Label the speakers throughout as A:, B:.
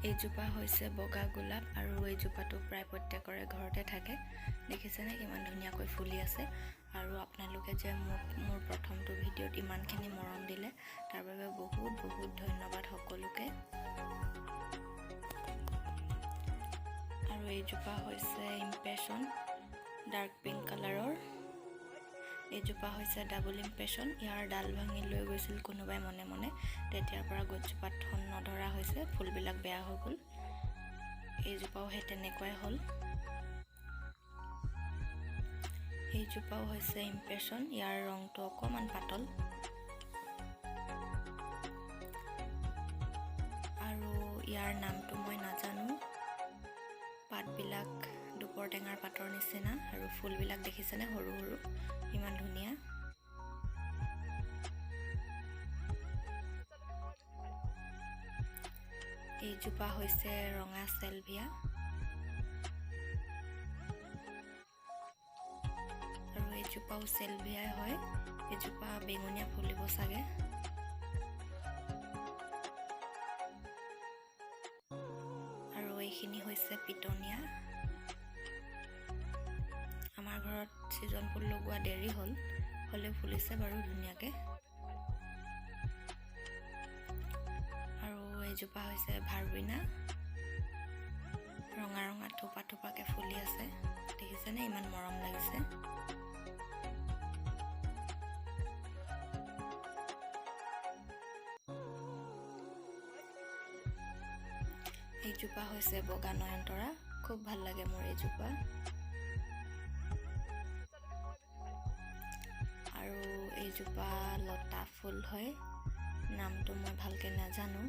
A: এইজোপা হৈছে বগা গোলাপ আৰু এইজোপাটো প্ৰায় প্ৰত্যেকৰে ঘৰতে থাকে। দেখিছেনে কিমান ধুনীয়াকৈ ফুলি আছে। আৰু আপোনালোকে যে মোৰ প্ৰথমটো ভিডিঅ'ত ইমানখিনি মৰম দিলে তাৰ বাবে বহুত বহুত ধন্যবাদ সকলোকে। আৰু এইজোপা হৈছে ইম্পেশ্যন ডাৰ্ক পিংক কালাৰৰ। এইজোপা হৈছে ডাবল ইম্পেশ্যন। ইয়াৰ ডাল ভাঙি লৈ গৈছিল কোনোবাই মনে মনে, তেতিয়াৰ পৰা গছজোপাত ঠন নধৰা হৈছে, ফুলবিলাক বেয়া হৈ গ'ল। এইজোপাও সেই তেনেকুৱাই হ'ল। এইজোপাও হৈছে ইম্পেশ্যন। ইয়াৰ ৰংটো অকণমান পাতল আৰু ইয়াৰ নামটো মই নাজানো। পাতবিলাক দুপৰ টেঙাৰ পাতৰ নিচিনা আৰু ফুলবিলাক দেখিছেনে সৰু সৰু, ইমান ধুনীয়া। এইজোপা হৈছে ৰঙা চেলভিয়া আৰু এইজোপাও চেলভিয়াই হয়। এইজোপা বেঙুনীয়া ফুলিব চাগে। আৰু এইখিনি হৈছে পিটনিয়া। আমাৰ ঘৰত ছিজন ফুল লগোৱা দেৰি হ'লেও ফুলিছে বাৰু ধুনীয়াকৈ। আৰু এইজোপা হৈছে ভাৰবিনা, ৰঙা ৰঙা থোপা থোপাকৈ ফুলি আছে, দেখিছেনে ইমান মৰম লাগিছে। এইজোপা হৈছে বগা নয়নতৰা, খুব ভাল লাগে মোৰ এইজোপা। আৰু এইজোপা লতা ফুল হয়, নামটো মই ভালকৈ নাজানো।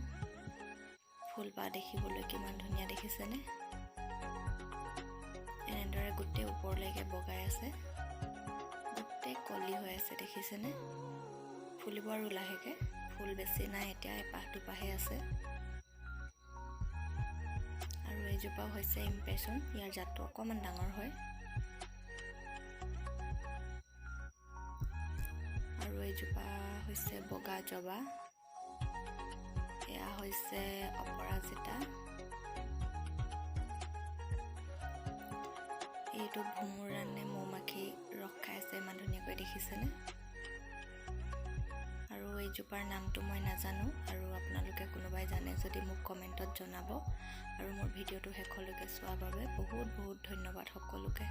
A: ফুলপাহ দেখিবলৈ কিমান ধুনীয়া দেখিছেনে। এনেদৰে গোটেই ওপৰলৈকে বগাই আছে, গোটেই কলি হৈ আছে, দেখিছেনে। ফুলিব আৰু লাহেকৈ, ফুল বেছি নাই এতিয়া, এপাহ দুপাহে আছে। আৰু এইজোপা হৈছে ইম্পেশ্যন। ইয়াৰ জাতটো অকণমান ডাঙৰ হয়। আৰু এইজোপা হৈছে বগা জবা। এয়া হৈছে অপৰাজিতা। এইটো ভোমোৰা নে মৌমাখি ৰস খাই আছে, ইমান ধুনীয়াকৈ দেখিছেনে। আৰু এইজোপাৰ নামটো মই নাজানো, আৰু আপোনালোকে কোনোবাই জানে যদি মোক কমেণ্টত জনাব। আৰু মোৰ ভিডিঅ'টো শেষলৈকে চোৱাৰ বাবে বহুত বহুত ধন্যবাদ সকলোকে।